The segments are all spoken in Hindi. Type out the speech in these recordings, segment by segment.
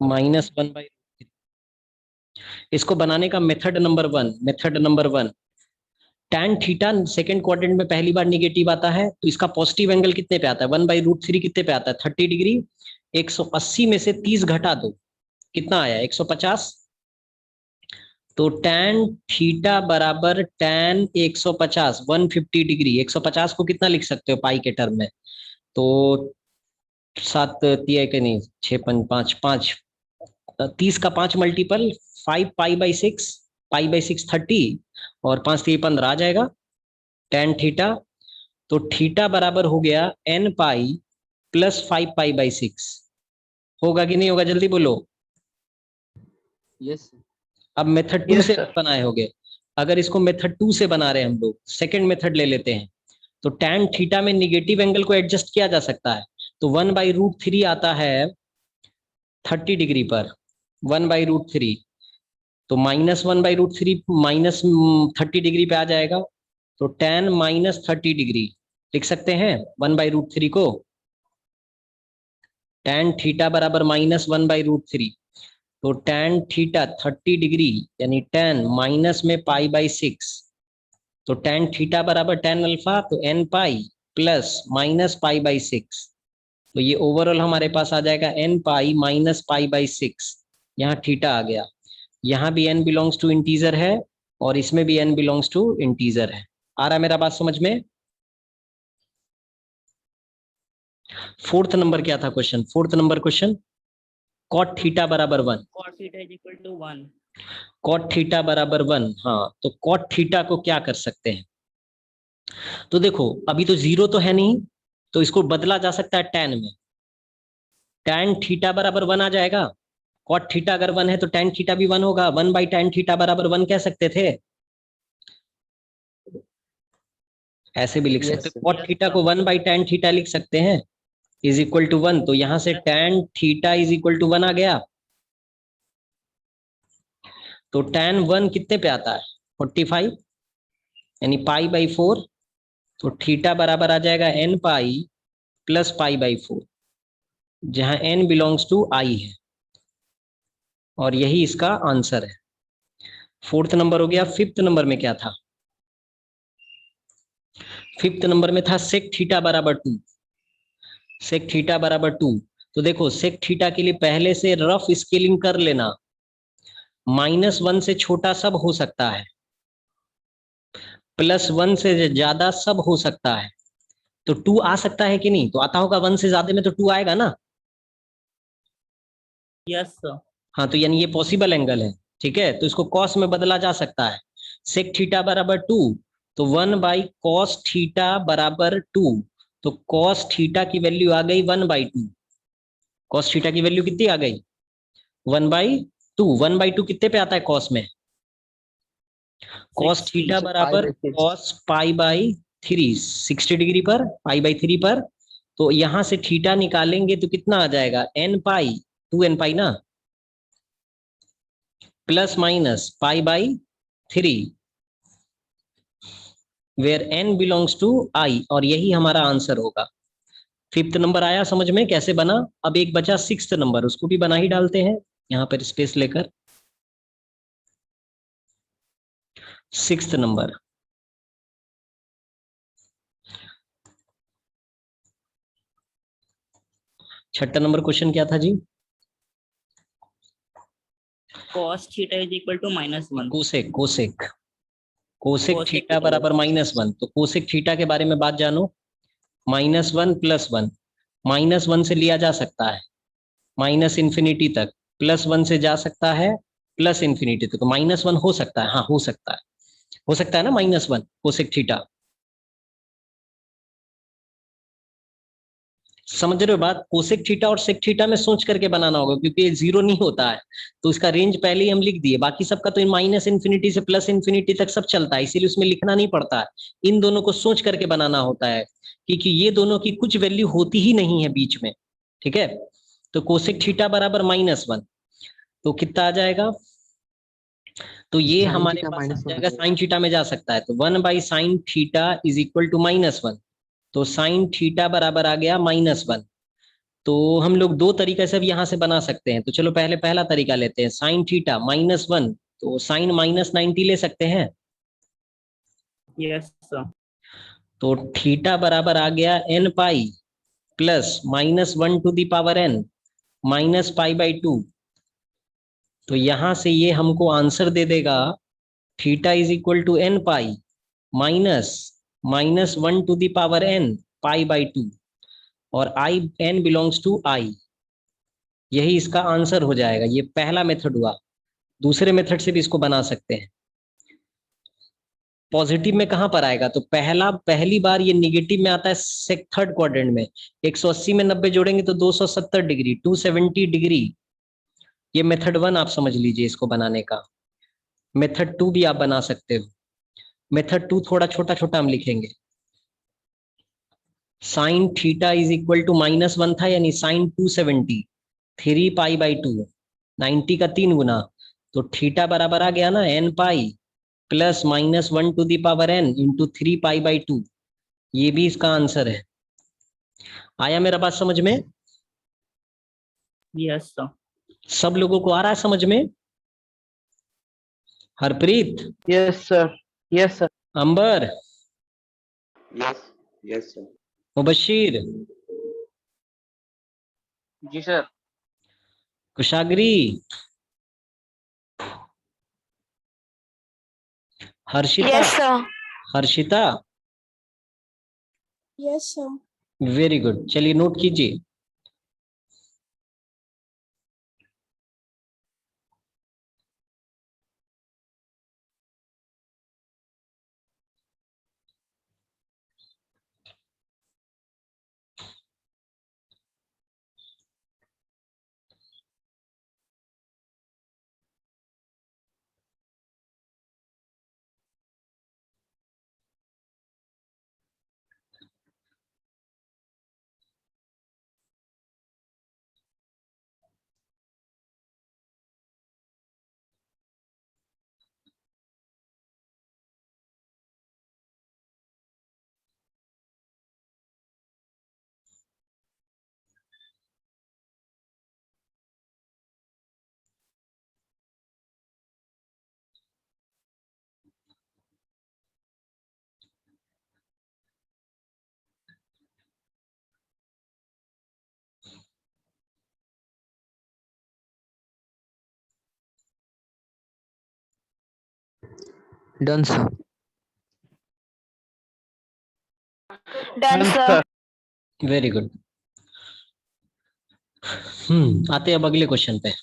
-1/। इसको बनाने का method number 1 tan theta second quadrant में पहली बार निगेटिव आता है, तो इसका पॉजिटिव एंगल कितने पे आता है? 1/√3 कितने पे आता है? 30 डिग्री। 180 में से 30 घटा दो, कितना आया? 150। तो tan थीटा बराबर tan 150 150 डिग्री। 150 को कितना लिख सकते हो पाई के टर्म में? तो 7 तिया के नहीं, 6 5 5 30 का 5 मल्टीपल 5 पाई/6, पाई/6 30 और 5 3 15 आ जाएगा tan थीटा। तो थीटा बराबर हो गया n पाई प्लस 5 पाई/6। होगा कि नहीं होगा? जल्दी बोलो। यस अब मेथड 2 Yes, से sir. बनाए होगे। अगर इसको मेथड 2 से बना रहे हैं हम लोग, सेकंड मेथड ले लेते हैं, तो tan थीटा में निगेटिव एंगल को एडजस्ट किया जा सकता है। तो 1/√3 आता है 30 डिग्री पर, 1/√3। तो -1/√3 माइनस 30 डिग्री पे आ जाएगा, तो tan -30 डिग्री लिख सकते हैं 1/√3 को। tan थीटा बराबर -1/√3, तो tan थीटा 30 डिग्री यानी tan माइनस में पाई/6, तो tan थीटा बराबर tan अल्फा, तो n पाई प्लस माइनस पाई/6। तो ये ओवरऑल हमारे पास आ जाएगा n पाई माइनस पाई/6। यहाँ थीटा आ गया, यहाँ भी n बिलोंग्स टू इंटीजर है और इसमें भी n बिलोंग्स टू इंटीजर है। आ रहा मेरा बात समझ में? फोर्थ नंबर क्या था question? Fourth number question cot theta बराबर 1। cot theta is equal to 1. cot theta बराबर 1। हाँ, तो cot थीटा को क्या कर सकते हैं? तो देखो अभी तो 0 तो है नहीं, तो इसको बदला जा सकता है tan में। tan थीटा बराबर 1 आ जाएगा। cot थीटा अगर 1 है तो tan थीटा भी 1 होगा। 1/tan थीटा बराबर 1 कह सकते थे, ऐसे भी लिख Yes, सकते sir. हो। cot थीटा को 1/tan थीटा लिख सकते हैं इज इक्वल टू 1। तो यहां से tan theta is equal to 1 आ गया। तो tan 1 कितने पे आता है? 45 यानी पाई/4। तो थीटा बराबर आ जाएगा n पाई प्लस पाई/4, जहां n बिलोंग्स टू i है, और यही इसका आंसर है। फोर्थ नंबर हो गया। फिफ्थ नंबर में क्या था? फिफ्थ नंबर में था sec थीटा बराबर 2। sec थीटा बराबर 2। तो देखो sec थीटा के लिए पहले से रफ स्केलिंग कर लेना। -1 से छोटा सब हो सकता है, +1 से ज्यादा सब हो सकता है। तो 2 आ सकता है कि नहीं? तो आता होगा, 1 से ज्यादा में तो 2 आएगा ना। Yes, sir. हाँ, तो यानी ये पॉसिबल एंगल है। ठीक है, तो इसको कॉस में बदला जा सकता है। सेक थीटा बराबर 2, तो 1/cos थीटा बराबर 2। तो cos थीटा की वैल्यू आ गई 1/2। cos थीटा की वैल्यू कितनी आ गई? 1/2। 1/2 कितने पे आता है cos में? cos 60. थीटा बराबर cos पाई/3, 60 डिग्री पर, पाई/3 पर। तो यहां से थीटा निकालेंगे तो कितना आ जाएगा? n पाई, 2n पाई ना, प्लस माइनस पाई/3, where n belongs to i, और यही हमारा आंसर होगा। फिफ्थ नंबर आया समझ में कैसे बना? अब एक बचा सिक्स्थ नंबर, उसको भी बना ही डालते हैं यहां पर स्पेस लेकर। सिक्स्थ नंबर, छठा नंबर क्वेश्चन क्या था जी? Cos theta is equal to -1. Cosec. Cosec cosec Cosec theta theta. बराबर -1। तो कोसेक थीटा के बारे में बात जानो। -1 + 1, -1 से लिया जा सकता है -∞ तक, +1 से जा सकता है +∞ तक। तो -1 हो सकता है, हाँ हो सकता है, हो सकता है ना -1 कोसेक थीटा। समझ रहे हो बात? कोसेक थीटा और सेक थीटा में सोच करके बनाना होगा, क्योंकि ये 0 नहीं होता है, तो इसका रेंज पहले ही हम लिख दिए। बाकी सबका तो -∞ से +∞ तक सब चलता है, इसीलिए उसमें लिखना नहीं पड़ता है। इन दोनों को सोच करके बनाना होता है, क्योंकि ये दोनों की कुछ वैल्यू होती ही नहीं है बीच में। ठीक है, तो कोसेक थीटा बराबर -1, तो कितना आ जाएगा? तो ये Sin हमारे theta पास आ minus 1 जाएगा, साइन थीटा में जा सकता है, तो 1/sin theta is equal to -1। तो साइन थीटा बराबर आ गया -1। तो हम लोग दो तरीके से भी यहाँ से बना सकते हैं। तो चलो पहले पहला तरीका लेते हैं, साइन थीटा -1, तो साइन -90 ले सकते हैं। Yes, sir. तो थीटा बराबर आ गया n pi plus -1 to the power n -π/2। तो यहां से ये हमको आंसर दे देगा theta is equal to n pi minus -1 to the power n π/2, और I n belongs to I. यही इसका आंसर हो जाएगा। ये पहला मेथड हुआ। दूसरे मेथड से भी इसको बना सकते हैं। पॉजिटिव में कहां पर आएगा, तो पहली बार ये निगेटिव में आता है सेक थर्ड क्वाड्रेंट में। 180 में 90 जोड़ेंगे तो 270 डिग्री, 270 डिग्री। ये मेथड 1 आप समझ लीजिए इसको बनाने का। मेथड 2 भी आप बना सकते हो। मेथड 2 थोड़ा छोटा छोटा हम लिखेंगे। Sine theta is equal to -1 था, यानी साइन 270, 3π/2, 90 का 3 गुना। तो थीटा बराबर आ गया ना n pi plus -1 to the power n into 3π/2। ये भी इसका आंसर है। आया मेरा बात समझ में? Yes, sir. सब लोगों को आ रहा है समझ में? Harpreet, Yes, sir. Yes, sir. Ambar, Yes, yes, sir. Mubashir, जी sir. Kushagri, Harshita, Yes, sir. Harshita, Yes, sir. Very good. चलिए नोट कीजिए। Done, sir. Done, sir. Very good. आते हैं अब अगले क्वेश्चन पे।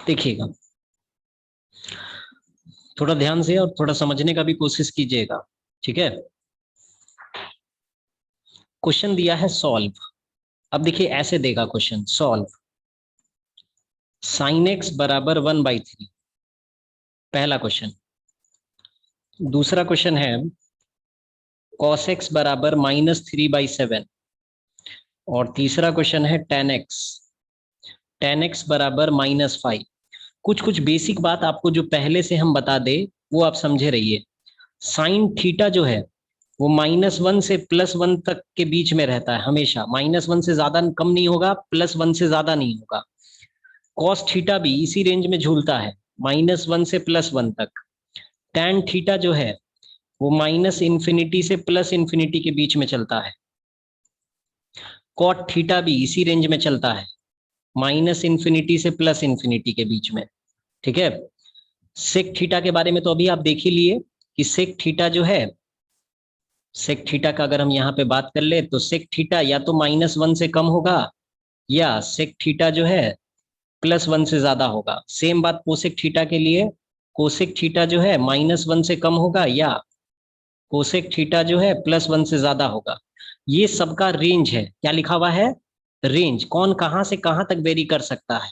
देखिएगा, थोड़ा ध्यान से और थोड़ा समझने का भी कोशिश कीजिएगा, ठीक है? क्वेश्चन दिया है सॉल्व। अब देखिए ऐसे देगा क्वेश्चन, सॉल्व साइन एक्स बराबर 1/3, पहला क्वेश्चन। दूसरा क्वेश्चन है कॉस एक्स बराबर -3/7, और तीसरा क्वेश्चन है tan x बराबर -5। कुछ कुछ बेसिक बात आपको जो पहले से हम बता दे वो आप समझे रहिए। साइन थीटा जो है वो -1 से +1 तक के बीच में रहता है हमेशा। -1 से ज्यादा कम नहीं होगा, +1 से ज्यादा नहीं होगा। कॉस थीटा भी इसी रेंज में झूलता है, -1 से +1 तक। टैन थीटा जो है वो -∞ से +∞ के बीच में चलता है। कॉट थीटा भी इसी रेंज में चलता है, -∞ से +∞ के बीच में, ठीक है? सेक थीटा के बारे में तो अभी आप देख ही लिए कि सेक थीटा जो है, सेक थीटा का अगर हम यहाँ पे बात कर ले तो सेक थीटा या तो -1 से कम होगा या सेक थीटा जो है +1 से ज्यादा होगा। सेम बात कोसेक थीटा के लिए, कोसेक थीटा जो है -1 से कम होगा या कोसेक थीटा जो है +1 से ज्यादा होगा। ये सबका रेंज है। क्या लिखा हुआ है? रेंज। कौन कहां से कहां तक वेरी कर सकता है,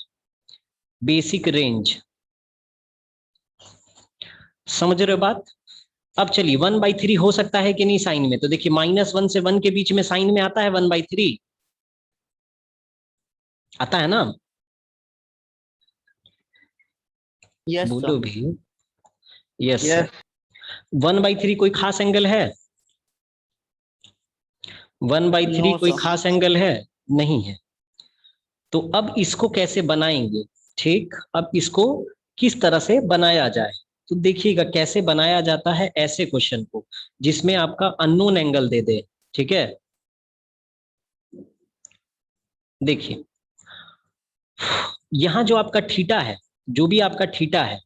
बेसिक रेंज। समझ रहे हो बात? अब चलिए 1/3 हो सकता है कि नहीं साइन में, तो देखिए -1 से 1 के बीच में साइन में आता है 1/3, आता है ना? Yes, बोलो sir. भी। Yes Yes. 1/3 कोई खास एंगल है? 1/3 No, कोई sir. खास एंगल है? नहीं है। तो अब इसको कैसे बनाएंगे? ठीक, अब इसको किस तरह से बनाया जाए? तो देखिएगा कैसे बनाया जाता है ऐसे क्वेश्चन को जिसमें आपका अननोन एंगल दे दे। ठीक है, देखिए यहां जो आपका थीटा है, जो भी आपका थीटा है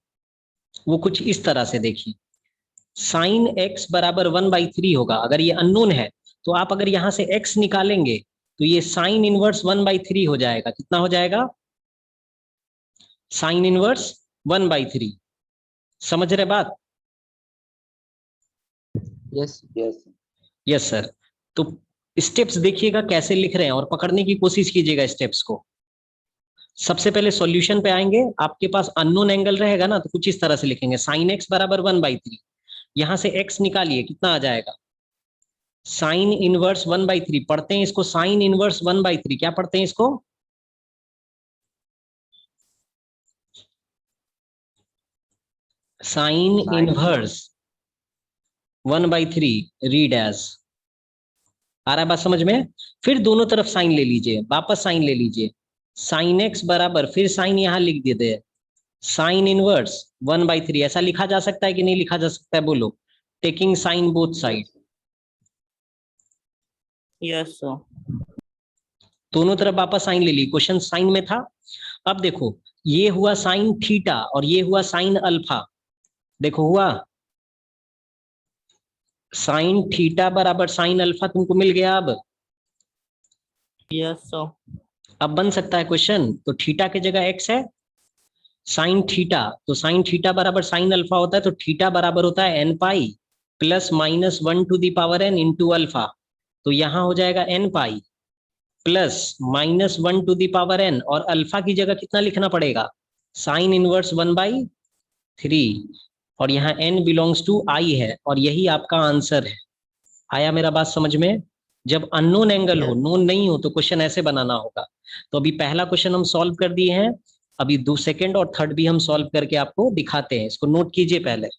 वो कुछ इस तरह से देखिए, साइन एक्स बराबर 1/3 होगा। अगर ये अननोन है तो आप अगर यहां से एक्स निकालेंगे तो ये साइन इनवर्स 1/3 हो जाएगा। कितना हो जाएगा? Sign inverse 1/3। समझ रहे बात? Yes, yes, yes sir. तो स्टेप्स देखिएगा कैसे लिख रहे हैं और पकड़ने की कोशिश कीजिएगा स्टेप्स को। सबसे पहले सॉल्यूशन पे आएंगे, आपके पास अननोन एंगल रहेगा ना, तो कुछ इस तरह से लिखेंगे, साइन एक्स बराबर 1/3। यहां से एक्स निकालिए, कितना आ जाएगा? Sign inverse 1/3। पढ़ते हैं इसको साइन इनवर्स 1/3। क्या पढ़ते हैं इसको? Sine Sine inverse 1/3 read as. आ रहा है बात समझ में? फिर दोनों तरफ साइन ले लीजिए, वापस साइन ले लीजिए। साइन एक्स बराबर, फिर साइन यहां लिख देते, साइन इनवर्स 1/3। ऐसा लिखा जा सकता है कि नहीं लिखा जा सकता है? बोलो। Taking sine both side. Yes, sir. दोनों तरफ वापस साइन ले ली, क्वेश्चन साइन में था। अब देखो ये हुआ साइन थीटा और ये हुआ साइन अल्फा। देखो हुआ साइन थीटा बराबर साइन अल्फा, तुमको मिल गया। अब Yes, sir. अब बन सकता है क्वेश्चन। तो थीटा की जगह एक्स है, साइन थीटा, तो साइन थीटा बराबर साइन अल्फा होता है, तो थीटा बराबर होता है n pi plus minus 1 to the power n into alpha. तो यहां हो जाएगा n pi plus minus 1 to the power n, और अल्फा की जगह कितना लिखना पड़ेगा? Sine inverse 1/3। और यहाँ n बिलोंग्स टू आई है, और यही आपका आंसर है। आया मेरा बात समझ में? जब अननोन एंगल हो, नोन नहीं हो, तो क्वेश्चन ऐसे बनाना होगा। तो अभी पहला क्वेश्चन हम सॉल्व कर दिए हैं, अभी दो सेकंड और थर्ड भी हम सॉल्व करके आपको दिखाते हैं। इसको नोट कीजिए पहले।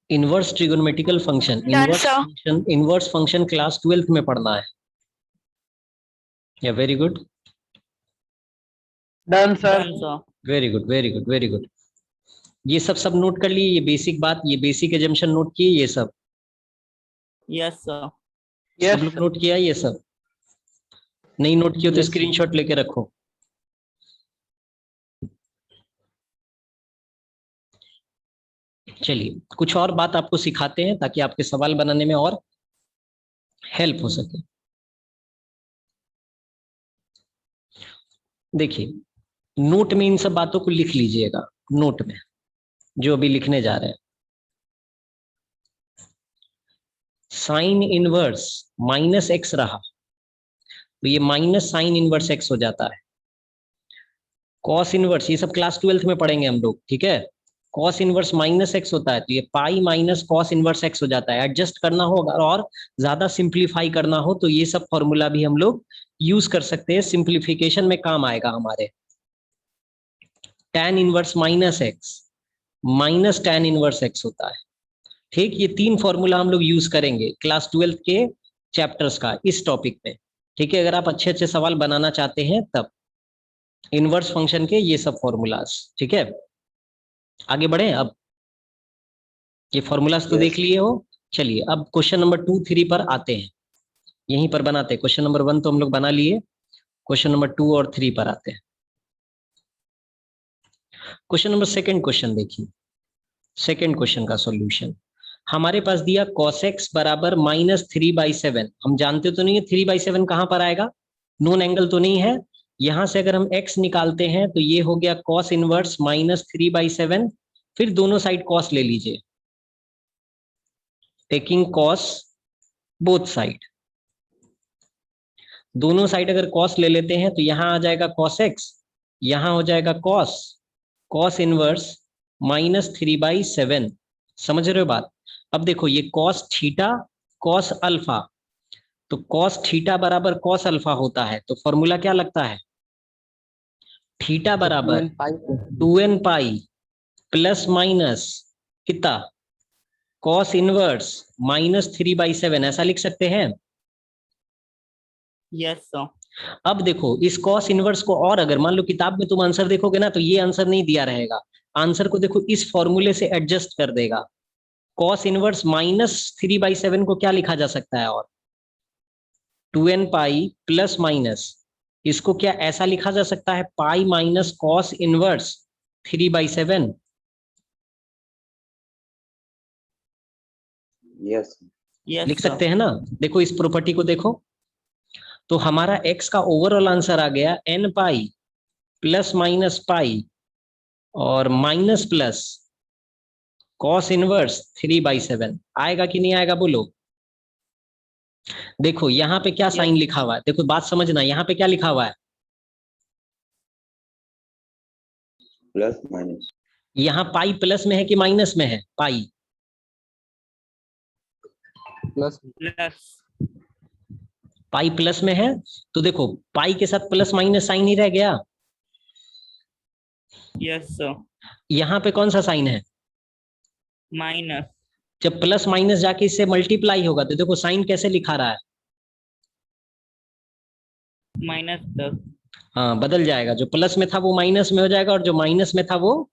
Inverse trigonometrical function, Done, sir. Inverse function class 12th में पढ़ना है। या very good, Done, sir. Done, sir. Very good, very good, very good. ये सब नोट कर लिए, ये बेसिक बात, ये बेसिक एजम्पशन नोट किए, ये सब Yes, sir. Yes, सब लोग sir. नोट किया ये सब? नहीं नोट किया तो Yes, sir. स्क्रीनशॉट लेके रखो। चलिए कुछ और बात आपको सिखाते हैं ताकि आपके सवाल बनाने में और हेल्प हो सके। देखिए नोट में इन सब बातों को लिख लीजिएगा, नोट में जो अभी लिखने जा रहे हैं। साइन इनवर्स माइनस एक्स रहा तो ये माइनस साइन इनवर्स एक्स हो जाता है। कॉस इनवर्स, ये सब क्लास 12th में पढ़ेंगे हम लोग, ठीक है। कॉस इनवर्स माइनस एक्स होता है तो ये pi minus cos inverse x हो जाता है। एडजस्ट करना होगा और ज्यादा सिंप्लीफाई करना हो तो ये सब फॉर्मूला भी हम लोग यूज कर सकते हैं, सिंप्लीफिकेशन में काम आएगा हमारे। tan inverse minus x minus tan inverse x होता है, ठीक। ये तीन फॉर्मूला हम लोग यूज करेंगे क्लास 12th के चैप्टर्स का इस टॉपिक में, ठीक है। अगर आप अच्छे अच्छे सवाल बनाना चाहते हैं तब इनवर्स फंक्शन के ये सब फॉर्मूलाज, ठीक है। आगे बढ़े। अब ये फॉर्मूलाज तो Yes. देख लिए हो। चलिए अब क्वेश्चन नंबर 2, 3 पर आते हैं, यहीं पर बनाते हैं। क्वेश्चन नंबर 1 तो हम लोग बना लिए, क्वेश्चन नंबर 2 और 3 पर आते हैं। क्वेश्चन नंबर सेकंड क्वेश्चन देखिए, सेकंड क्वेश्चन का सॉल्यूशन हमारे पास दिया cos x बराबर -3/7। हम जानते तो नहीं है 3/7 कहां पर आएगा, नोन एंगल तो नहीं है। यहां से अगर हम x निकालते हैं तो ये हो गया cos इनवर्स -3/7। फिर दोनों साइड cos ले लीजिए, टेकिंग कॉस बोथ साइड, दोनों साइड अगर कॉस ले लेते हैं तो यहां आ जाएगा कॉस एक्स, यहां हो जाएगा कॉस, कॉस इनवर्स -3/7। समझ रहे हो बात? अब देखो ये कॉस थीटा कॉस अल्फा, तो कॉस थीटा बराबर कॉस अल्फा होता है, तो फॉर्मूला क्या लगता है? थीटा बराबर 2n पाई प्लस माइनस कितना, कॉस इनवर्स -3/7, ऐसा लिख सकते हैं। Yes, sir. अब देखो इस कॉस इनवर्स को, और अगर मान लो किताब में तुम आंसर देखोगे ना तो ये आंसर नहीं दिया रहेगा, आंसर को देखो इस फॉर्मूले से एडजस्ट कर देगा। कॉस इनवर्स -3/7 को क्या लिखा जा सकता है? और 2n पाई प्लस माइनस, इसको क्या ऐसा लिखा जा सकता है, pi minus cos inverse 3/7। Yes. Yes, लिख sir. सकते हैं ना? देखो इस प्रॉपर्टी को देखो, तो हमारा x का ओवरऑल आंसर आ गया n pi plus minus pi और माइनस प्लस कॉस इनवर्स 3/7। आएगा कि नहीं आएगा बोलो? देखो यहाँ पे क्या साइन लिखा हुआ है, देखो बात समझना, यहाँ पे क्या लिखा हुआ है? Plus minus. यहाँ पाई प्लस में है कि माइनस में है? पाई Plus. पाई प्लस में है, तो देखो पाई के साथ प्लस माइनस साइन ही रह गया। Yes, sir. यहाँ पे कौन सा साइन है? Minus. जब प्लस माइनस जाके इससे मल्टीप्लाई होगा तो देखो साइन कैसे लिखा रहा है? -10. हाँ बदल जाएगा, जो प्लस में था वो माइनस में हो जाएगा और जो माइनस में था वो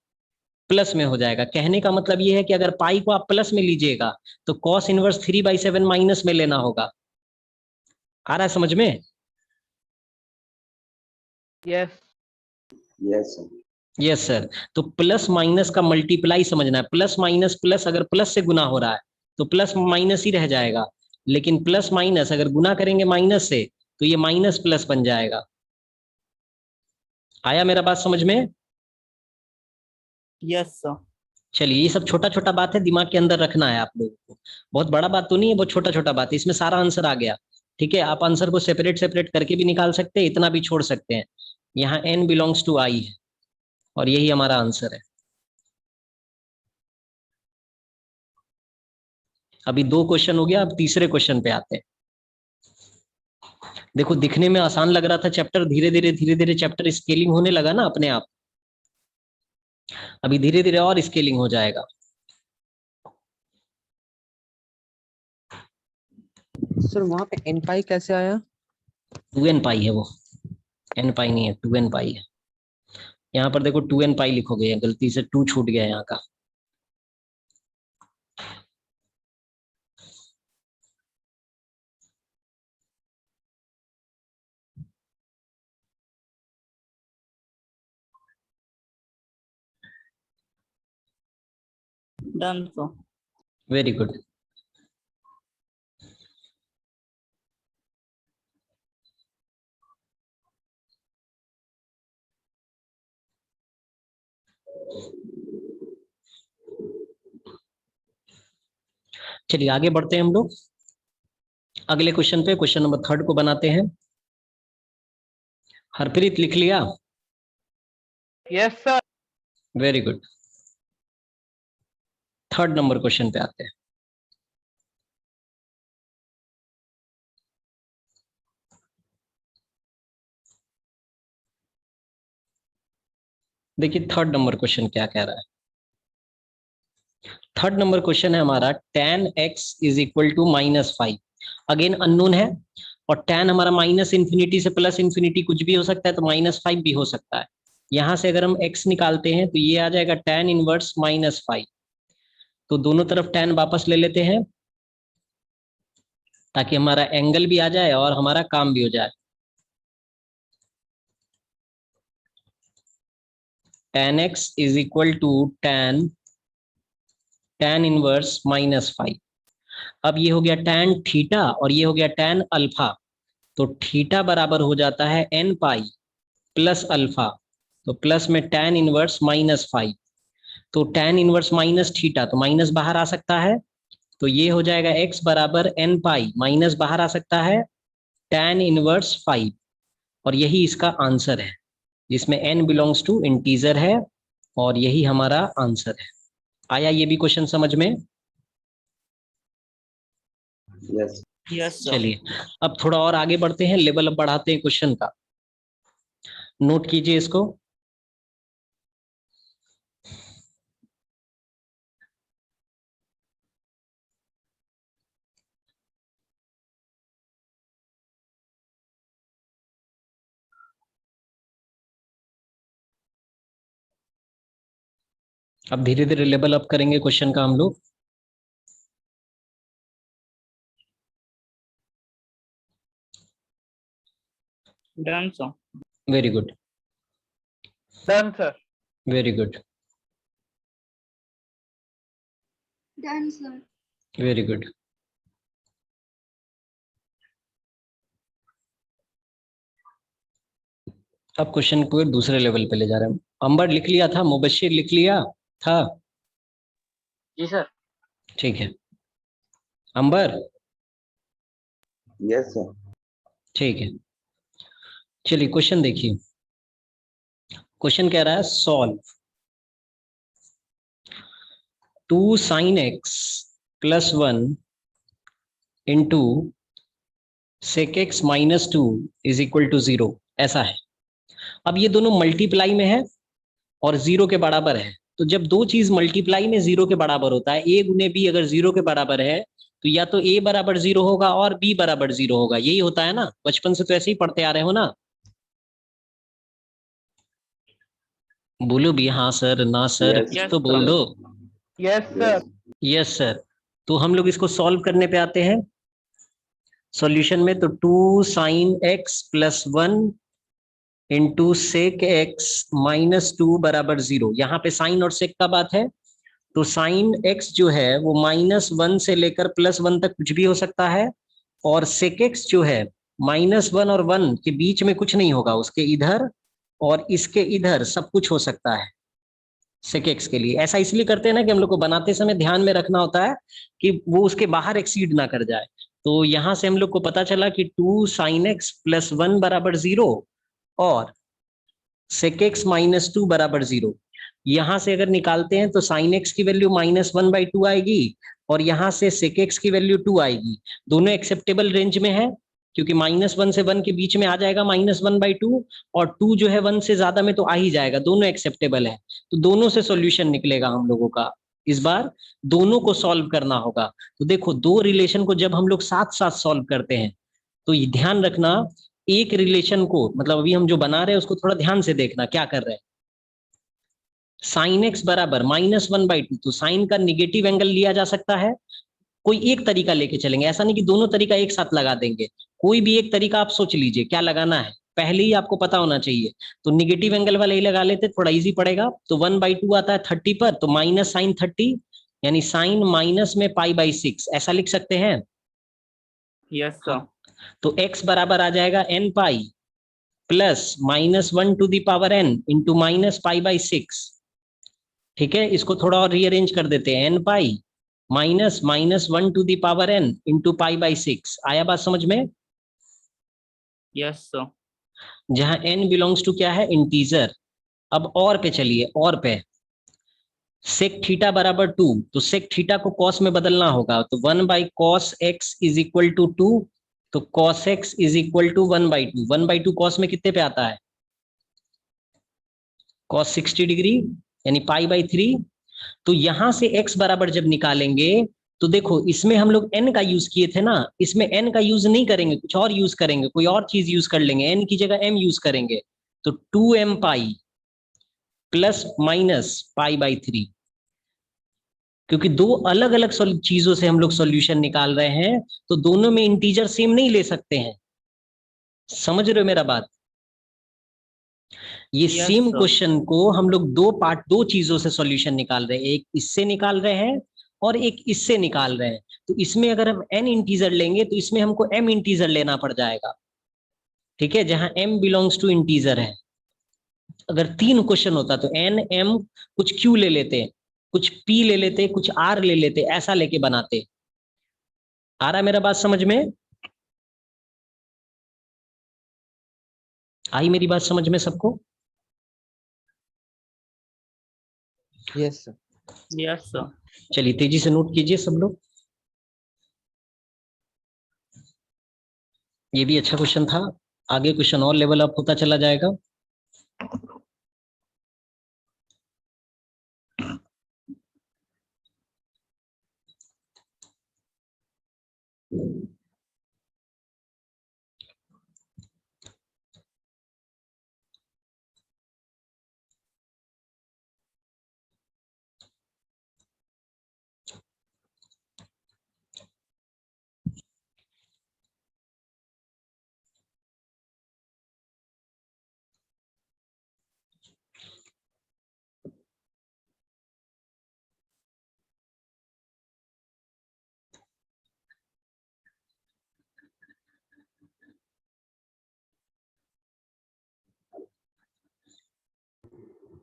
प्लस में हो जाएगा। कहने का मतलब ये है कि अगर पाई को आप प्लस में लीजिएगा तो कॉस इनवर्स 3/7 माइनस में लेना होगा। आ रहा है समझ में? Yes. Yes, sir. Yes sir. तो प्लस माइनस का मल्टीप्लाई समझना है, प्लस माइनस प्लस अगर प्लस से गुना हो रहा है तो प्लस माइनस ही रह जाएगा, लेकिन प्लस माइनस अगर गुना करेंगे माइनस से तो ये माइनस प्लस बन जाएगा। आया मेरा बात समझ में? Yes, sir. चलिए ये सब छोटा छोटा बात है, दिमाग के अंदर रखना है आप लोगों को, बहुत बड़ा बात तो नहीं है, बहुत छोटा छोटा बात है, इसमें सारा आंसर आ गया। ठीक है, आप आंसर को सेपरेट सेपरेट करके भी निकाल सकते हैं, इतना भी छोड़ सकते हैं। यहाँ n बिलोंग्स टू i है और यही हमारा आंसर है। अभी 2 क्वेश्चन हो गया, अब तीसरे क्वेश्चन पे आते हैं। देखो दिखने में आसान लग रहा था चैप्टर, धीरे धीरे चैप्टर स्केलिंग होने लगा ना अपने आप, अभी धीरे धीरे और स्केलिंग हो जाएगा। सर वहाँ पे n पाई कैसे आया? 2n पाई है वो, n पाई नहीं है, 2n पाई है। यहाँ पर देखो 2n पाई लिखोगे, गलती से 2 छूट गया यहाँ का। Done, sir. Very good. चलिए आगे बढ़ते हैं हम लोग अगले क्वेश्चन पे, क्वेश्चन नंबर 3 को बनाते हैं। हरप्रीत लिख लिया? Yes, sir. Very good. 3 number question पे आते हैं। देखिए 3 नंबर क्वेश्चन क्या कह रहा है। 3 नंबर क्वेश्चन है हमारा, tan x is equal to -5। Again unknown है, और tan हमारा -∞ से +∞ कुछ भी हो सकता है, तो -5 भी हो सकता है। यहां से अगर हम x निकालते हैं तो ये आ जाएगा tan इनवर्स -5। तो दोनों तरफ tan वापस ले लेते हैं ताकि हमारा एंगल भी आ जाए और हमारा काम भी हो जाए। tan x is equal to tan inverse -5। अब ये हो गया tan थीटा और ये हो गया tan अल्फा, तो थीटा बराबर हो जाता है n पाई प्लस अल्फा, तो प्लस में tan इनवर्स -5। तो tan इनवर्स माइनस थीटा, तो माइनस बाहर आ सकता है, तो ये हो जाएगा x बराबर n पाई, माइनस बाहर आ सकता है tan इनवर्स 5, और यही इसका आंसर है, जिसमें n बिलोंग्स टू इंटीजर है, और यही हमारा आंसर है। आया ये भी क्वेश्चन समझ में? Yes. Yes, sir. चलिए अब थोड़ा और आगे बढ़ते हैं, लेवल अब बढ़ाते हैं क्वेश्चन का। नोट कीजिए इसको। अब धीरे धीरे लेवल अप करेंगे क्वेश्चन का हम लोग। Done, sir. Very good, Done, sir. Very good, Done, sir. Very good. अब क्वेश्चन को दूसरे लेवल पे ले जा रहे हैं। अंबर लिख लिया था, मुबशिर लिख लिया था? जी सर। ठीक है, अंबर Yes, sir. ठीक है। चलिए क्वेश्चन देखिए। क्वेश्चन कह रहा है solve 2 sin x plus 1 into sec x minus 2 is equal to 0, ऐसा है। अब ये दोनों मल्टीप्लाई में है और 0 के बराबर है। तो जब दो चीज मल्टीप्लाई में 0 के बराबर होता है, a गुने b अगर 0 के बराबर है, तो या तो a बराबर 0 होगा और b बराबर 0 होगा। यही होता है ना, बचपन से तो ऐसे ही पढ़ते आ रहे हो ना। बोलो भी हाँ सर, ना सर, Yes. कुछ तो बोल दो। Yes sir. Yes sir. तो हम लोग इसको सॉल्व करने पे आते हैं सॉल्यूशन में। तो 2 sin x plus 1 into sec x minus 2 बराबर 0। यहाँ पे साइन और सेक का बात है। तो साइन x जो है वो -1 से लेकर +1 तक कुछ भी हो सकता है, और सेक x जो है -1 और 1 के बीच में कुछ नहीं होगा, उसके इधर और इसके इधर सब कुछ हो सकता है सेक x के लिए। ऐसा इसलिए करते हैं ना कि हम लोग को बनाते समय ध्यान में रखना होता है कि वो उसके बाहर एक्सीड ना कर जाए। तो यहाँ से हम लोग को पता चला कि 2 sin x प्लस 1 बराबर 0 और sec x माइनस 2 बराबर 0। यहां से अगर निकालते हैं तो sin x की वैल्यू -1/2 आएगी और यहां से sec x की वैल्यू 2 आएगी। दोनों एक्सेप्टेबल रेंज में है, क्योंकि -1 से 1 के बीच में आ जाएगा -1/2, और 2 जो है 1 से ज्यादा में तो आ ही जाएगा। दोनों एक्सेप्टेबल है, तो दोनों से सॉल्यूशन निकलेगा हम लोगों का। इस बार दोनों को सॉल्व करना होगा। तो देखो, दो रिलेशन को जब हम लोग साथ साथ सॉल्व करते हैं तो ये ध्यान रखना, एक रिलेशन को, मतलब अभी हम जो बना रहे हैं उसको थोड़ा ध्यान से देखना क्या कर रहे हैं। साइन एक्स बराबर -1/2, तो साइन का निगेटिव एंगल लिया जा सकता है। कोई एक तरीका लेके चलेंगे, ऐसा नहीं कि दोनों तरीका एक साथ लगा देंगे। कोई भी एक तरीका आप सोच लीजिए क्या लगाना है, पहले ही आपको पता होना चाहिए। तो निगेटिव एंगल वाले ही लगा लेते, थोड़ा इजी पड़ेगा। तो 1/2 आता है 30 पर, तो माइनस साइन 30, यानी साइन माइनस में π/6, ऐसा लिख सकते हैं। Yes, sir. तो x बराबर आ जाएगा n pi plus -1 to the power n into minus π/6। ठीक है, इसको थोड़ा और रीअरेंज कर देते हैं, n pi minus -1 to the power n into π/6। आया बात समझ में? Yes, sir. जहां n बिलोंग्स टू क्या है, इंटीजर। अब और पे चलिए, और पे सेक थीटा बराबर 2, तो सेक थीटा को कॉस में बदलना होगा। तो 1/cos x is equal to 2, तो cos x is equal to 1/2। 1/2 cos में कितने पे आता है, cos 60 डिग्री, यानी π/3। तो यहां से x बराबर जब निकालेंगे तो देखो, इसमें हम लोग n का यूज किए थे ना, इसमें n का यूज नहीं करेंगे, कुछ और यूज करेंगे, कोई और चीज यूज कर लेंगे, n की जगह m यूज करेंगे। तो 2m पाई प्लस माइनस π/3, क्योंकि दो अलग अलग चीजों से हम लोग सॉल्यूशन निकाल रहे हैं, तो दोनों में इंटीजर सेम नहीं ले सकते हैं। समझ रहे हो मेरा बात? ये Yes, सेम sir. क्वेश्चन को हम लोग दो चीजों से सॉल्यूशन निकाल रहे हैं, एक इससे निकाल रहे हैं और एक इससे निकाल रहे हैं। तो इसमें अगर हम n इंटीजर लेंगे तो इसमें हमको m इंटीजर लेना पड़ जाएगा। ठीक है, जहां m बिलोंग्स टू इंटीजर है। अगर 3 क्वेश्चन होता तो n m कुछ q ले लेते, कुछ p ले लेते, कुछ r ले लेते, ऐसा लेके बनाते। आ रहा है मेरा बात समझ में? आई मेरी बात समझ में सबको? Yes sir. Yes, sir. चलिए तेजी से नोट कीजिए सब लोग। ये भी अच्छा क्वेश्चन था, आगे क्वेश्चन और लेवल अप होता चला जाएगा।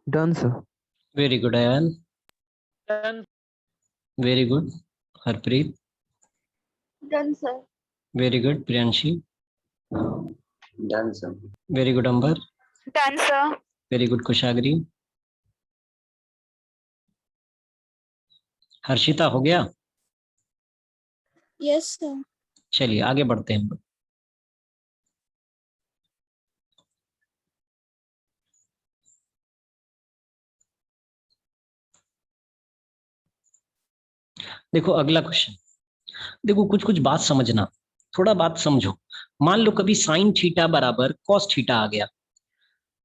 Done sir. Very good Ayaan, Done. Very good Harpreet, Done, sir. Very good Priyanshi, Done, sir. Very good Ambar, Done, sir. Very good Kushagri. Harshita हो गया? Yes, sir. चलिए आगे बढ़ते हैं। देखो अगला क्वेश्चन, देखो कुछ कुछ बात समझना, थोड़ा बात समझो। मान लो कभी साइन थीटा बराबर कॉस थीटा आ गया,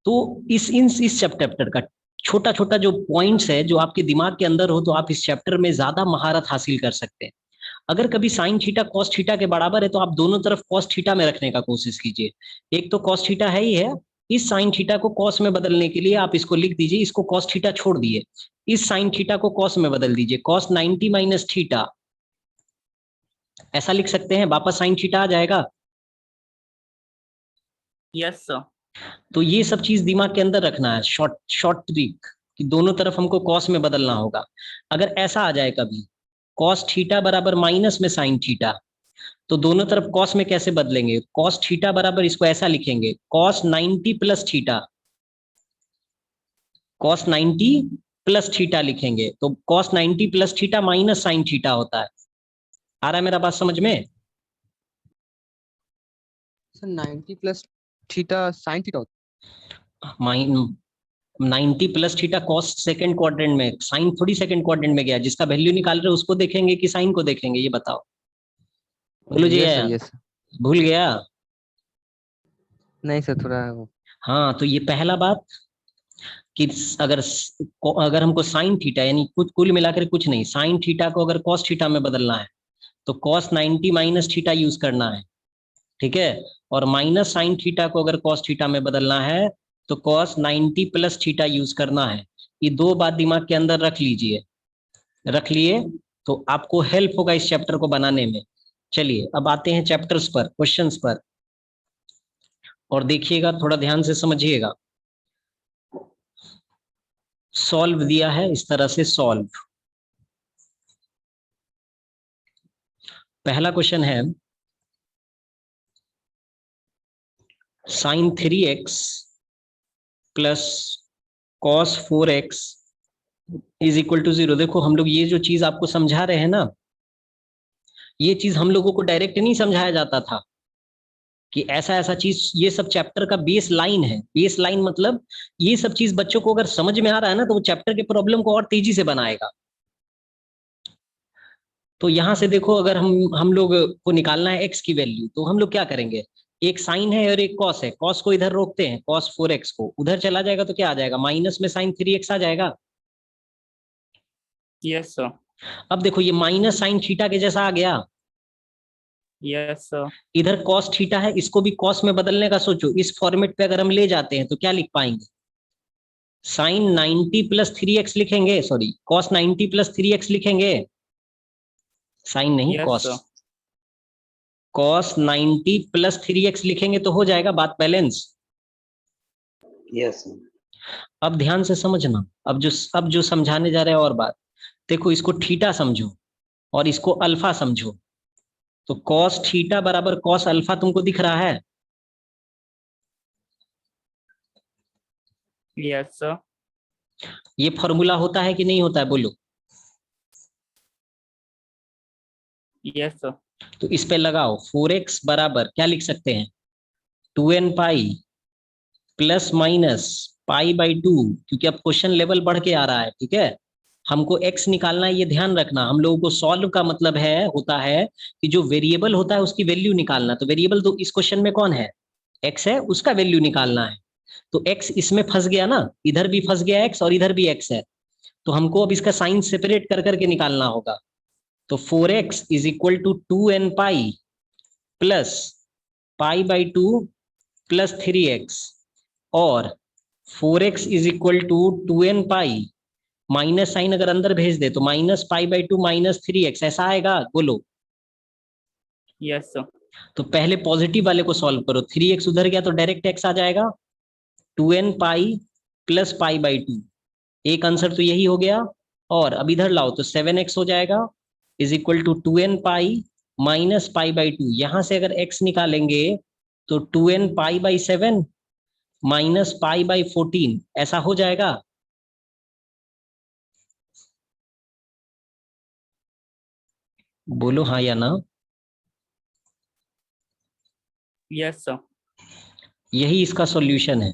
तो इस चैप्टर का छोटा छोटा जो पॉइंट्स है जो आपके दिमाग के अंदर हो, तो आप इस चैप्टर में ज्यादा महारत हासिल कर सकते हैं। अगर कभी साइन थीटा कॉस थीटा के बराबर है तो आप दोनों तरफ कॉस थीटा में रखने का कोशिश कीजिए। एक तो कॉस थीटा है ही है, इस साइन थीटा को कॉस में बदलने के लिए आप इसको लिख दीजिए, इसको कॉस थीटा छोड़ दिए, इस साइन थीटा को कॉस में बदल दीजिए, कॉस 90 माइनस थीटा, ऐसा लिख सकते हैं, वापस साइन थीटा आ जाएगा। Yes, sir. तो ये सब चीज दिमाग के अंदर रखना है, शॉर्ट ट्रिक, कि दोनों तरफ हमको कॉस में बदलना होगा। अगर ऐसा आ जाए कभी कॉस थीटा बराबर माइनस में साइन थीटा, तो दोनों तरफ कॉस में कैसे बदलेंगे? कॉस थीटा बराबर इसको ऐसा लिखेंगे, cos 90 plus theta, cos 90 plus theta लिखेंगे, तो cos 90 plus theta minus sine theta होता है। आ रहा है मेरा बात समझ में? Sir 90 plus theta sine theta होता 90 plus theta cos second quadrant में, साइन थोड़ी सेकंड क्वाड्रेंट में गया, जिसका वैल्यू निकाल रहे हो उसको देखेंगे कि साइन को देखेंगे, ये बताओ। बोलो जी, यस सर। है यस सर। भूल गया? नहीं सर, थोड़ा वो हाँ, तो ये पहला बात कि अगर अगर हमको साइन थीटा यानी कुछ कुल मिलाकर कुछ नहीं, साइन थीटा को अगर कॉस थीटा में बदलना है तो कॉस 90 माइनस थीटा यूज करना है, ठीक है। और माइनस साइन थीटा को अगर कॉस थीटा में बदलना है तो कॉस 90 प्लस थीटा यूज करना है। ये दो बात दिमाग के अंदर रख लीजिए, रख लिए तो आपको हेल्प होगा इस चैप्टर को बनाने में। चलिए अब आते हैं चैप्टर्स पर, क्वेश्चंस पर, और देखिएगा, थोड़ा ध्यान से समझिएगा। सॉल्व दिया है, इस तरह से सॉल्व। पहला क्वेश्चन है sine 3x plus cos 4x is equal to 0। देखो हम लोग ये जो चीज आपको समझा रहे हैं ना, ये चीज हम लोगों को डायरेक्ट नहीं समझाया जाता था कि ऐसा ऐसा चीज, ये सब चैप्टर का बेस लाइन है। बेस लाइन मतलब ये सब चीज बच्चों को अगर समझ में आ रहा है ना, तो वो चैप्टर के प्रॉब्लम को और तेजी से बनाएगा। तो यहां से देखो, अगर हम लोग को निकालना है x की वैल्यू, तो हम लोग क्या करेंगे, एक साइन है और एक कॉस है, कॉस को इधर रोकते हैं, कॉस 4x को उधर चला जाएगा तो क्या आ जाएगा, माइनस में साइन 3x आ जाएगा। Yes, sir. अब देखो ये माइनस साइन थीटा के जैसा आ गया, Yes, sir. इधर कॉस थीटा है, इसको भी कॉस में बदलने का सोचो, इस फॉर्मेट पे अगर हम ले जाते हैं तो क्या लिख पाएंगे, साइन 90 प्लस 3x लिखेंगे, सॉरी कॉस 90 प्लस 3x लिखेंगे, साइन नहीं Yes, cos, sir. Cos 90 plus 3x लिखेंगे तो हो जाएगा बात बैलेंस। Yes, sir. अब ध्यान से समझना, अब जो समझाने जा रहे हैं और बात, देखो इसको थीटा समझो और इसको अल्फा समझो। तो cos थीटा बराबर cos अल्फा तुमको दिख रहा है? Yes, sir. ये फॉर्मूला होता है कि नहीं होता है, बोलो। Yes, sir. तो इस पे लगाओ 4x बराबर क्या लिख सकते हैं, 2n pi plus minus pi by 2, क्योंकि अब क्वेश्चन लेवल बढ़ के आ रहा है, ठीक है। हमको x निकालना है, ये ध्यान रखना। हम लोगों को सॉल्व का मतलब है, होता है कि जो वेरिएबल होता है उसकी वैल्यू निकालना। तो वेरिएबल तो इस क्वेश्चन में कौन है, x है, उसका वैल्यू निकालना है। तो x इसमें फंस गया ना, इधर भी फंस गया x और इधर भी x है, तो हमको अब इसका साइन सेपरेट कर करके निकालना होगा। तो 4x is equal to 2n pi plus pi by 2 plus 3x, और 4x is equal to 2n pi, minus sine अगर अंदर भेज दे तो minus pi by 2 minus 3x, ऐसा आएगा, बोलो। Yes, sir. तो पहले पॉजिटिव वाले को सॉल्व करो, 3x उधर गया तो डायरेक्ट x आ जाएगा, 2n pi plus pi by 2, एक आंसर तो यही हो गया। और अब इधर लाओ तो 7x हो जाएगा, is equal to 2n pi minus pi by 2। यहां से अगर x निकालेंगे तो 2n pi by 7 minus pi by 14, ऐसा हो जाएगा। बोलो हाँ या ना। Yes, sir. यही इसका सॉल्यूशन है।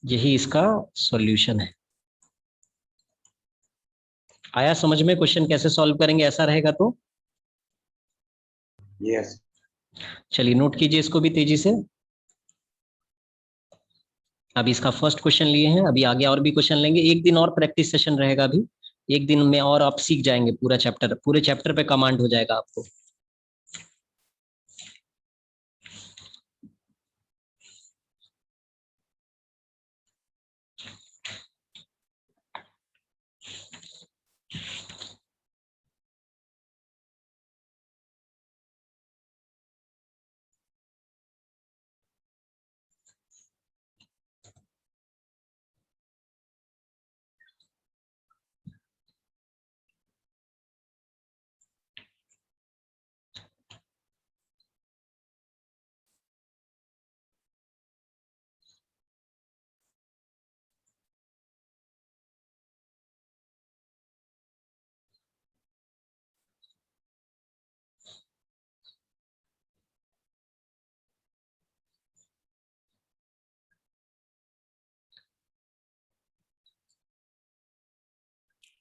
यही इसका सॉल्यूशन है। आया समझ में, क्वेश्चन कैसे सॉल्व करेंगे, ऐसा रहेगा तो। Yes. चलिए नोट कीजिए इसको भी तेजी से। अभी इसका फर्स्ट क्वेश्चन लिए हैं, अभी आगे और भी क्वेश्चन लेंगे। एक दिन और प्रैक्टिस सेशन रहेगा अभी, एक दिन में और आप सीख जाएंगे पूरा चैप्टर, पूरे चैप्टर पे कमांड हो जाएगा आपको।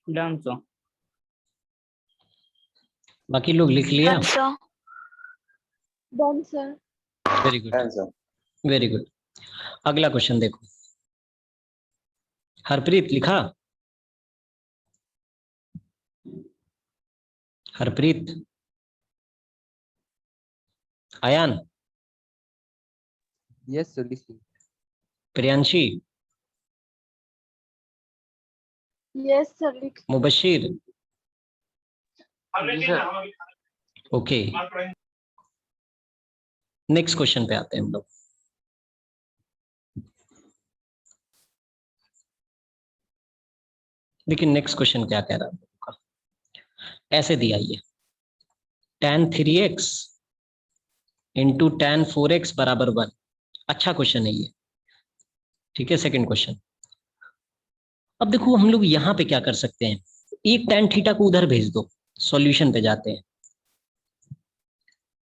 Done, sir. बाकी लोग लिख लिया? Done, sir. Done, sir. Very good, Answer. Very good. अगला क्वेश्चन देखो। हरप्रीत लिखा? Harpreet, Ayaan, Yes, sir. Listen. Priyanshi, Yes, sir. Mubashir, जी सर। ओके। नेक्स्ट क्वेश्चन पे आते हैं हम लोग। लेकिन नेक्स्ट क्वेश्चन क्या कह रहा है का? ऐसे दिया ये tan 3x into tan 4x बराबर 1। अच्छा क्वेश्चन है ये, ठीक है। सेकंड क्वेश्चन, अब देखो हम लोग यहाँ पे क्या कर सकते हैं, एक tan थीटा को उधर भेज दो, सॉल्यूशन पे जाते हैं।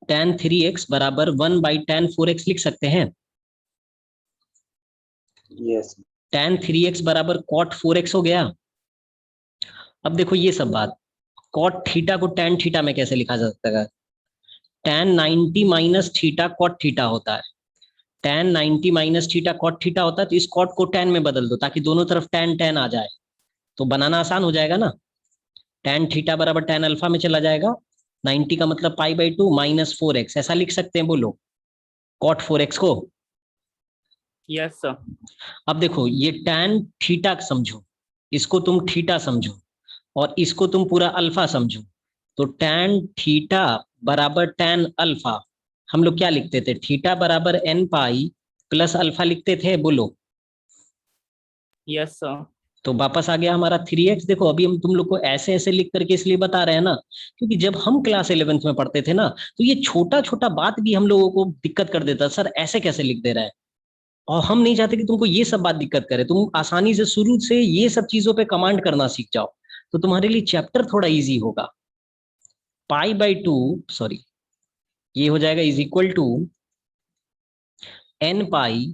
tan 3x बराबर 1 बाई tan 4x लिख सकते हैं। Yes. tan 3x बराबर cot 4x हो गया। अब देखो ये सब बात, cot थीटा को tan थीटा में कैसे लिखा जा सकता है, tan 90 minus theta cot theta होता है। tan 90 minus theta cot theta होता है, तो इस cot को tan में बदल दो ताकि दोनों तरफ tan tan आ जाए, तो बनाना आसान हो जाएगा ना। tan थीटा बराबर tan अल्फा में चला जाएगा, 90 का मतलब पाई बाई 2 माइनस 4x, ऐसा लिख सकते हैं, बोलो cot 4x को। Yes, sir. अब देखो ये tan थीटा समझो, इसको तुम थीटा समझो, और इसको तुम पूरा अल्फा समझो। तो tan थीटा बराबर tan अल्फा, हम लोग क्या लिखते थे, थीटा बराबर n पाई प्लस अल्फा लिखते थे, बोलो। Yes, sir. तो वापस आ गया हमारा 3x। देखो अभी हम तुम लोग को ऐसे ऐसे लिख करके इसलिए बता रहे हैं ना, क्योंकि जब हम क्लास 11th में पढ़ते थे ना, तो ये छोटा छोटा बात भी हम लोगों को दिक्कत कर देता, सर ऐसे कैसे लिख दे रहा है। और हम नहीं चाहते कि तुमको ये सब बात दिक्कत करे, तुम आसानी से शुरू से ये सब चीजों पे कमांड करना सीख जाओ, तो तुम्हारे लिए चैप्टर थोड़ा इजी होगा। π/2 सॉरी, ये हो जाएगा is equal to n pi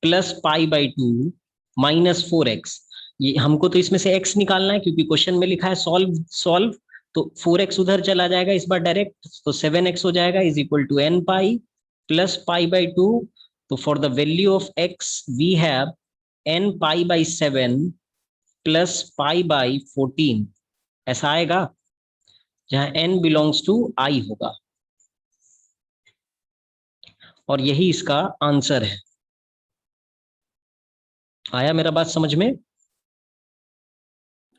plus π/2 minus 4x। ये हमको तो इसमें से x निकालना है, क्योंकि क्वेश्चन में लिखा है सॉल्व, तो 4x उधर चला जाएगा इस बार डायरेक्ट, तो 7x हो जाएगा is equal to n pi plus π/2। तो for the value of x we have n π/7 plus π/14, ऐसा आएगा, जहां n बिलोंग्स टू i होगा, और यही इसका आंसर है। आया मेरा बात समझ में?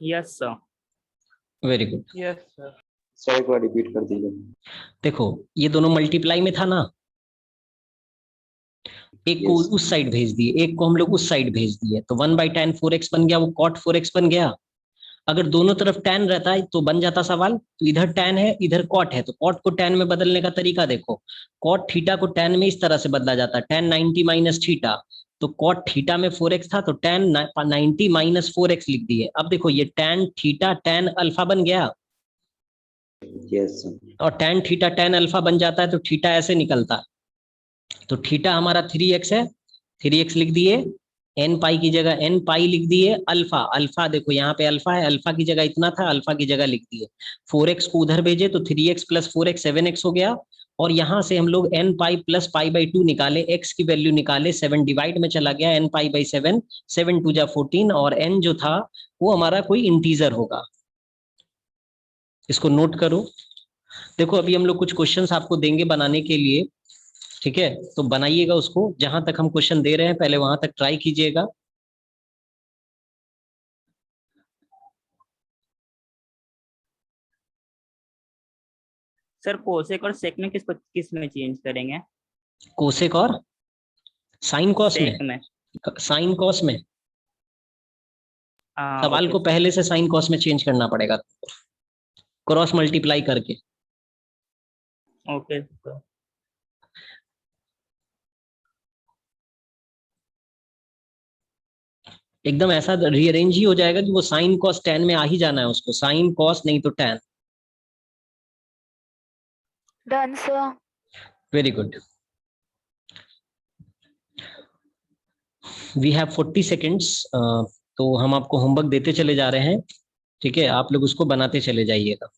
Yes sir. Very good. Yes sir. Sir एक बार रिपीट कर दीजिए। देखो ये दोनों मल्टीप्लाई में था ना, एक को Yes. उस साइड भेज दिए, एक को हम लोग उस साइड भेज दिए, तो 1/tan 4x बन गया, वो cot 4x बन गया। अगर दोनों तरफ tan रहता है तो बन जाता सवाल, तो इधर tan है इधर cot है, तो cot को tan में बदलने का तरीका देखो, cot थीटा को tan में इस तरह से बदला जाता है, tan 90 माइनस थीटा, तो cot थीटा में 4x था, तो tan 90 माइनस 4x लिख दिए। अब देखो ये tan थीटा tan अल्फा बन गया, यस सर। और tan थीटा tan अल्फा बन जाता है, तो थीटा ऐसे निकलता है, तो थीटा हमारा 3x है, 3x लिख दिए, n पाई की जगह n पाई लिख दिए, अल्फा अल्फा देखो यहाँ पे अल्फा है, अल्फा की जगह इतना था, अल्फा की जगह लिख दिए, 4x को उधर भेजे तो 3x प्लस 4x 7x हो गया, और यहाँ से हम लोग n पाई प्लस π/2 निकाले, x की वैल्यू निकाले, 7 डिवाइड में चला गया, n π/7, 7 2 जा 14, और n जो था वो हमारा कोई इंटीजर होगा। इसको नोट करो। देखो अभी हम लोग कुछ क्वेश्चंस आपको देंगे बनाने के लिए, ठीक है, तो बनाइएगा उसको, जहां तक हम क्वेश्चन दे रहे हैं पहले वहां तक ट्राई कीजिएगा। सर कोसेक और सेक में किस में चेंज करेंगे? कोसेक और साइन कॉस सेक में, में। साइन कॉस में सवाल ओके को सर। पहले से साइन कॉस में चेंज करना पड़ेगा, क्रॉस मल्टीप्लाई करके। Okay sir. एकदम ऐसा रीअरेंज ही हो जाएगा कि वो साइन कॉस tan में आ ही जाना है उसको, साइन कॉस नहीं तो tan। Done, sir. Very good. We have 40 seconds, तो हम आपको होमवर्क देते चले जा रहे हैं, ठीक है, आप लोग उसको बनाते चले जाइएगा।